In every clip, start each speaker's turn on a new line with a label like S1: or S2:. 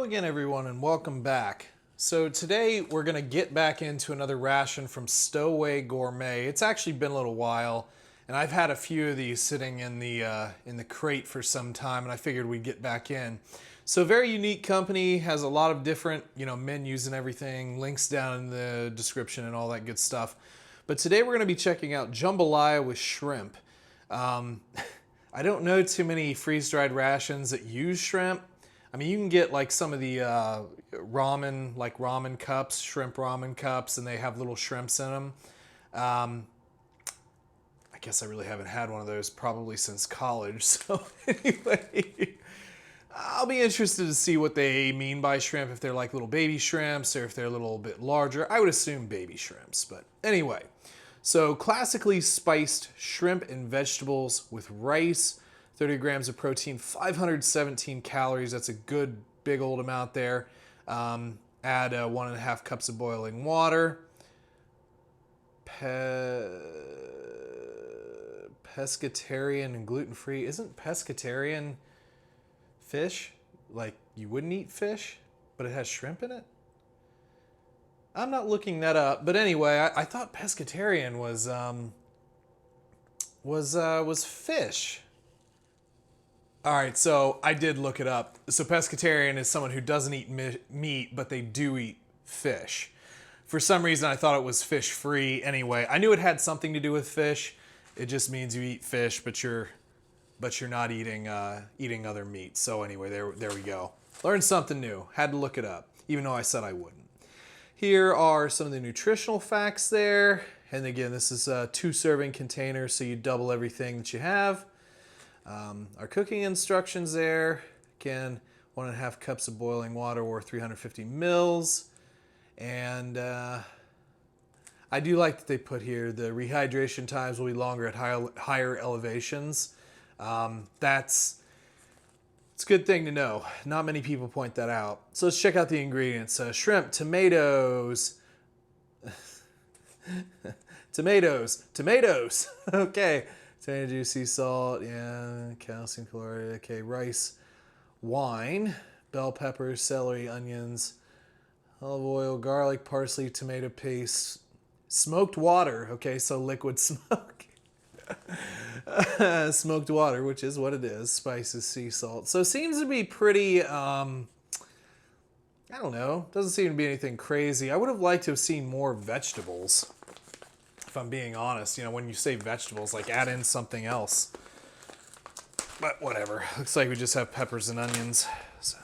S1: again, everyone, and welcome back. So today we're going to get back into another ration from Stowaway Gourmet. It's actually been a little while, and I've had a few of these sitting in the crate for some time, and I figured we'd get back in. So very unique company, has a lot of different menus and everything, links down in the description and all that good stuff. But today we're going to be checking out Jambalaya with shrimp. I don't know too many freeze-dried rations that use shrimp. I mean, you can get like some of the ramen, like ramen cups, shrimp ramen cups, and they have little shrimps in them. I guess I really haven't had one of those probably since college. So anyway, I'll be interested to see what they mean by shrimp, if they're like little baby shrimps or if they're a little bit larger. I would assume baby shrimps, but anyway. So classically spiced shrimp and vegetables with rice, 30 grams of protein, 517 calories. That's a good big old amount there. Add 1.5 cups of boiling water. Pescatarian and gluten-free. Isn't pescatarian fish? Like you wouldn't eat fish, but it has shrimp in it? I'm not looking that up, but anyway, I thought pescatarian was fish. All right, so I did look it up. So pescatarian is someone who doesn't eat meat, but they do eat fish. For some reason, I thought it was fish-free. Anyway, I knew it had something to do with fish. It just means you eat fish, but you're not eating other meat. So anyway, there we go. Learned something new. Had to look it up, even though I said I wouldn't. Here are some of the nutritional facts there. And again, this is a 2-serving container, so you double everything that you have. Our cooking instructions there. Again, 1.5 cups of boiling water or 350 mils. And I do like that they put here the rehydration times will be longer at higher elevations. It's a good thing to know. Not many people point that out. So let's check out the ingredients. Shrimp, tomatoes. tomatoes. Okay. Tomato juice, sea salt, yeah, calcium chloride. Okay, rice, wine, bell peppers, celery, onions, olive oil, garlic, parsley, tomato paste, smoked water. Okay, so liquid smoke. Smoked water, which is what it is, spices, sea salt. So it seems to be pretty, I don't know, doesn't seem to be anything crazy. I would have liked to have seen more vegetables, if I'm being honest. When you say vegetables, like add in something else. But whatever, looks like we just have peppers and onions. So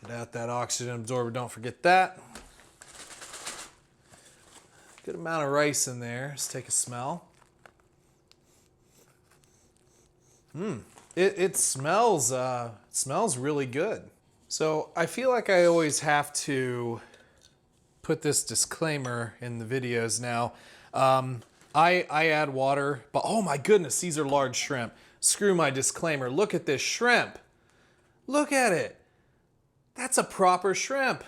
S1: get out that oxygen absorber, don't forget that. Good amount of rice in there. Let's take a smell. It smells really good. So I feel like I always have to put this disclaimer in the videos now. I add water, but oh my goodness, these are large shrimp. Screw my disclaimer. Look at this shrimp. Look at it. That's a proper shrimp.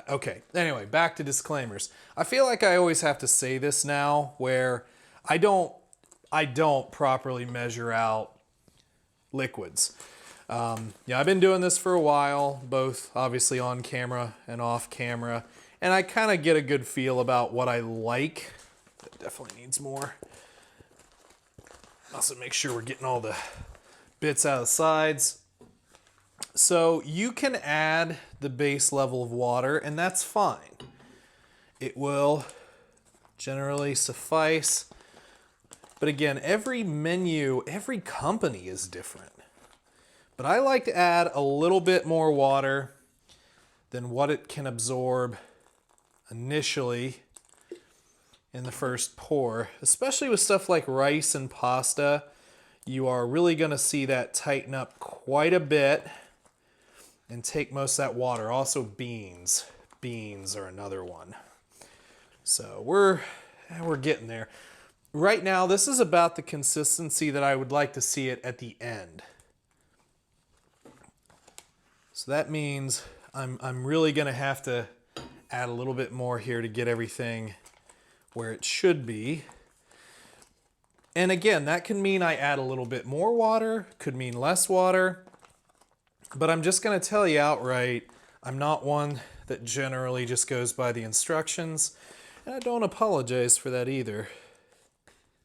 S1: Okay, anyway, back to disclaimers. I feel like I always have to say this now, where I don't properly measure out liquids. I've been doing this for a while, both obviously on camera and off camera, and I kind of get a good feel about what I like. That definitely needs more. Also make sure we're getting all the bits out of the sides. So you can add the base level of water, and that's fine. It will generally suffice. But again, every menu, every company is different. But I like to add a little bit more water than what it can absorb initially in the first pour. Especially with stuff like rice and pasta, you are really going to see that tighten up quite a bit and take most of that water. Also beans. Beans are another one. So we're getting there. Right now, this is about the consistency that I would like to see it at the end. So that means I'm really going to have to add a little bit more here to get everything where it should be. And again, that can mean I add a little bit more water, could mean less water. But I'm just going to tell you outright, I'm not one that generally just goes by the instructions, and I don't apologize for that either.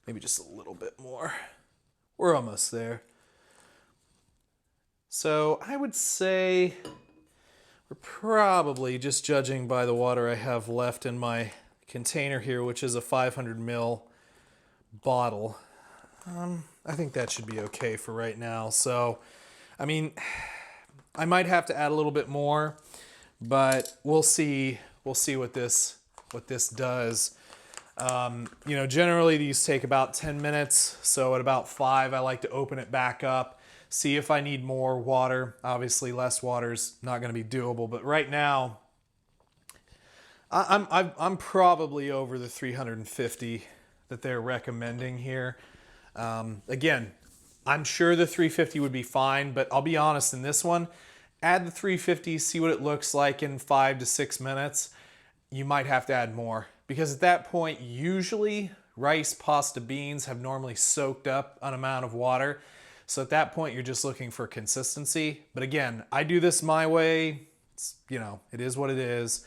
S1: Maybe just a little bit more. We're almost there. So I would say we're probably, just judging by the water I have left in my container here, which is a 500 ml bottle, I think that should be okay for right now. So, I mean, I might have to add a little bit more, but we'll see. We'll see what this does. You know, generally these take about 10 minutes. So at about 5, I like to open it back up, see if I need more water. Obviously, less water is not going to be doable, but right now, I'm probably over the 350 that they're recommending here. Again, I'm sure the 350 would be fine, but I'll be honest, in this one, add the 350, see what it looks like in 5 to 6 minutes. You might have to add more, because at that point, usually rice, pasta, beans have normally soaked up an amount of water. So at that point, you're just looking for consistency. But again, I do this my way. It's, you know, it is what it is.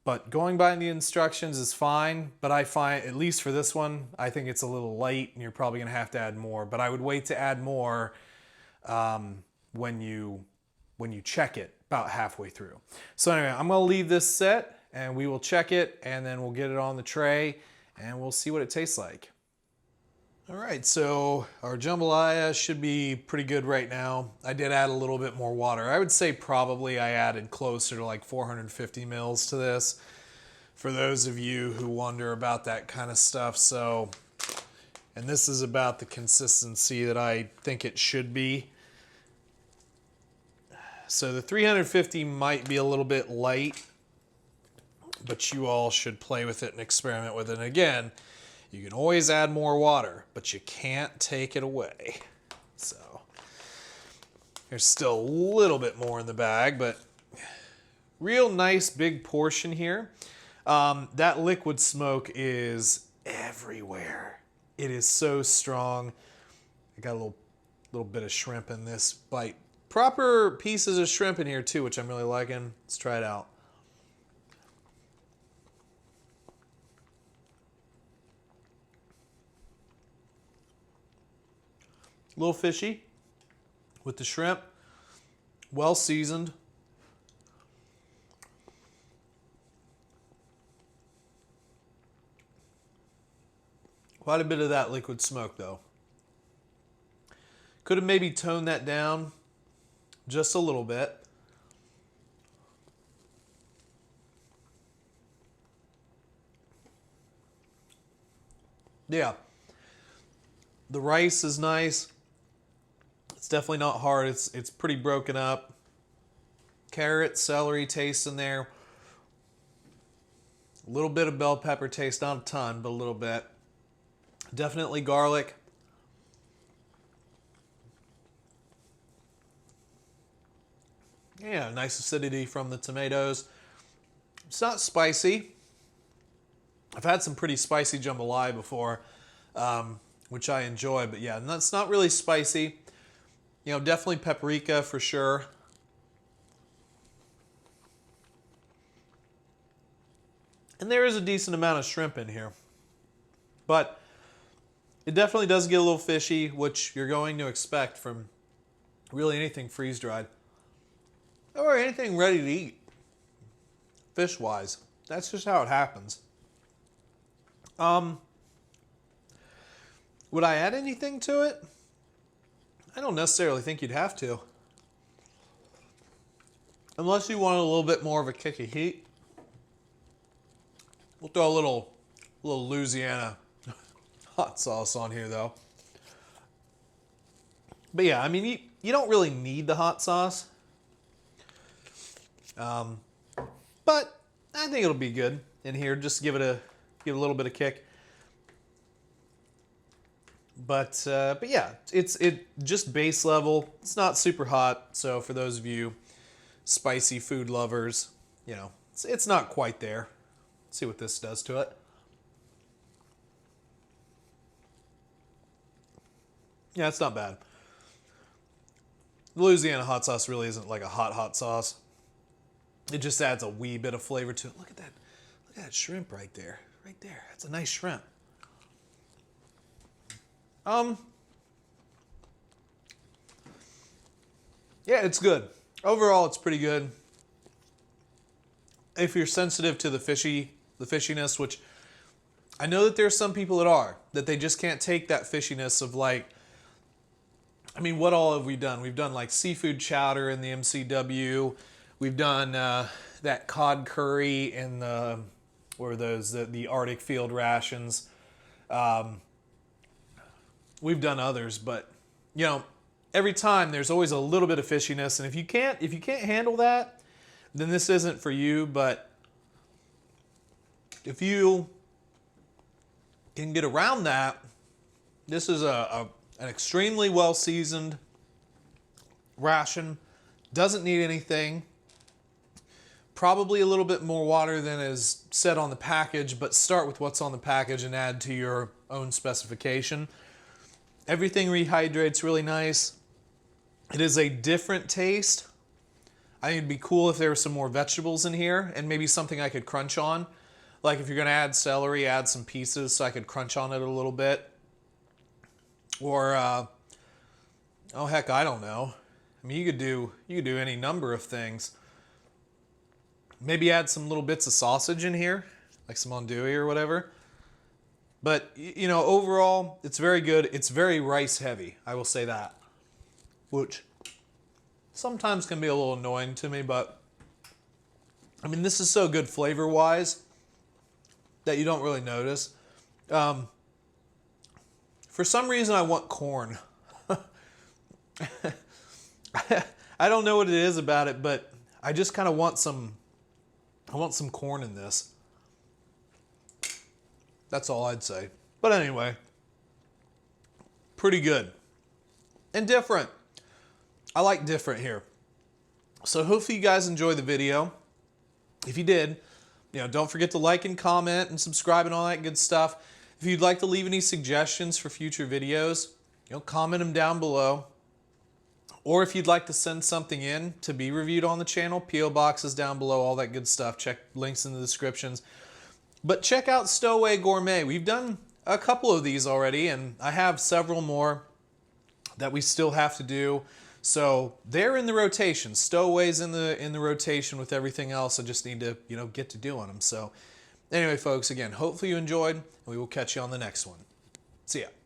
S1: But going by the instructions is fine, but I find, at least for this one, I think it's a little light and you're probably gonna have to add more. But I would wait to add more when you check it about halfway through. So anyway, I'm gonna leave this set and we will check it and then we'll get it on the tray and we'll see what it tastes like. All right, so our jambalaya should be pretty good right now. I did add a little bit more water. I would say probably I added closer to like 450 mils to this, for those of you who wonder about that kind of stuff. So, and this is about the consistency that I think it should be. So the 350 might be a little bit light, but you all should play with it and experiment with it. And again, you can always add more water, but you can't take it away. So there's still a little bit more in the bag, but real nice big portion here. That liquid smoke is everywhere. It is so strong. I got a little bit of shrimp in this bite. Proper pieces of shrimp in here too, which I'm really liking. Let's try it out. A little fishy with the shrimp, well seasoned. Quite a bit of that liquid smoke though. Could have maybe toned that down just a little bit. Yeah, the rice is nice. It's definitely not hard. It's pretty broken up. Carrot, celery taste in there. A little bit of bell pepper taste, not a ton, but a little bit. Definitely garlic. Yeah, nice acidity from the tomatoes. It's not spicy. I've had some pretty spicy jambalaya before, which I enjoy, but yeah, that's not really spicy. You know, definitely paprika for sure. And there is a decent amount of shrimp in here. But it definitely does get a little fishy, which you're going to expect from really anything freeze-dried. Or anything ready to eat, fish-wise. That's just how it happens. Would I add anything to it? I don't necessarily think you'd have to. Unless you want a little bit more of a kick of heat. We'll throw a little Louisiana hot sauce on here though. But yeah, I mean, you don't really need the hot sauce. But I think it'll be good in here. Just give it a little bit of kick. But yeah, it's just base level. It's not super hot. So for those of you spicy food lovers, you know, it's not quite there. Let's see what this does to it. Yeah, it's not bad. Louisiana hot sauce really isn't like a hot sauce. It just adds a wee bit of flavor to it. Look at that. Look at that shrimp right there. Right there. That's a nice shrimp. Yeah, it's good. Overall, it's pretty good. If you're sensitive to the fishiness, which I know that there's some people that are, that they just can't take that fishiness of like, I mean, what all have we done? We've done like seafood chowder in the MCW. We've done that cod curry in the, or those, the Arctic field rations. We've done others, but you know, every time there's always a little bit of fishiness, and if you can't handle that, then this isn't for you. But if you can get around that, this is an extremely well seasoned ration. Doesn't need anything. Probably a little bit more water than is said on the package, but start with what's on the package and add to your own specification. Everything rehydrates really nice. It is a different taste. I think it'd be cool if there were some more vegetables in here and maybe something I could crunch on. Like if you're gonna add celery, add some pieces so I could crunch on it a little bit. Or, oh heck, I don't know. I mean, you could do any number of things. Maybe add some little bits of sausage in here, like some andouille or whatever. But, you know, overall, it's very good. It's very rice heavy, I will say that. Which sometimes can be a little annoying to me, but I mean, this is so good flavor-wise that you don't really notice. For some reason, I want corn. I don't know what it is about it, but I just kind of want some, I want some corn in this. That's all I'd say. But anyway, pretty good. And different. I like different here. So hopefully you guys enjoyed the video. If you did, you know, don't forget to like and comment and subscribe and all that good stuff. If you'd like to leave any suggestions for future videos, you know, comment them down below. Or if you'd like to send something in to be reviewed on the channel, P.O. Box is down below, all that good stuff. Check links in the descriptions. But check out Stowaway Gourmet. We've done a couple of these already, and I have several more that we still have to do. So they're in the rotation. Stowaway's in the rotation with everything else. I just need to, you know, get to doing them. So anyway, folks, again, hopefully you enjoyed, and we will catch you on the next one. See ya.